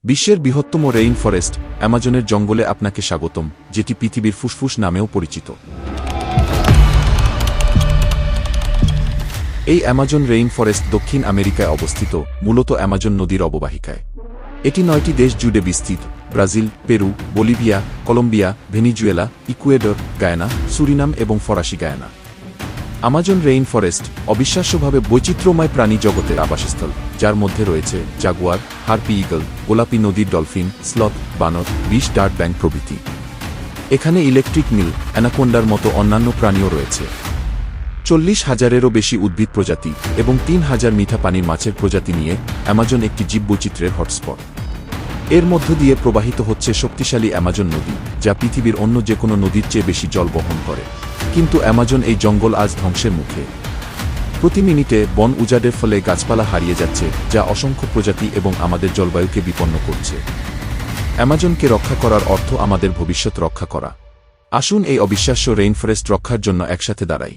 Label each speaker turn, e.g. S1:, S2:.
S1: বিশ্বের বৃহত্তম rain forest অ্যামাজনের জঙ্গলে আপনাকে স্বাগতম, যেটি পৃথিবীর ফুসফুস নামেও পরিচিত। এই অ্যামাজন রেইন ফরেস্ট দক্ষিণ আমেরিকায় অবস্থিত, মূলত অ্যামাজন নদীর অববাহিকায়। এটি ৯টি দেশ জুড়ে বিস্তৃত: Brazil, Peru, Bolivia, Colombia, Venezuela, Ecuador, Guyana, Suriname এবং ফরাসি গায়ানা। আমাজন রেইন ফরেস্ট অবিশ্বাস্যভাবে বৈচিত্র্যময় প্রাণী জগতের আবাসস্থল, যার মধ্যে রয়েছে জাগুয়ার, হার্পি ঈগল, গোলাপি নদীর ডলফিন, স্লথ, বানর, বিষ ডার্ট ব্যাং প্রভৃতি। এখানে ইলেকট্রিক মিল, অ্যানাকোন্ডার মতো অন্যান্য প্রাণীও রয়েছে। ৪০,০০০-এরও বেশি উদ্ভিদ প্রজাতি এবং ৩,০০০ মিঠা পানির মাছের প্রজাতি নিয়ে অ্যামাজন একটি জীববৈচিত্র্যের হটস্পট। এর মধ্য দিয়ে প্রবাহিত হচ্ছে শক্তিশালী অ্যামাজন নদী, যা পৃথিবীর অন্য যে কোনো নদীর চেয়ে বেশি জল বহন করে। কিন্তু অ্যামাজন এই জঙ্গল আজ ধ্বংসের মুখে। প্রতি মিনিটে বন উজাড়ের ফলে গাছপালা হারিয়ে যাচ্ছে, যা অসংখ্য প্রজাতি এবং আমাদের জলবায়ুকে বিপন্ন করছে। অ্যামাজনকে রক্ষা করার অর্থ আমাদের ভবিষ্যৎ রক্ষা করা। আসুন এই অবিশ্বাস্য রেইনফরেস্ট রক্ষার জন্য একসাথে দাঁড়াই।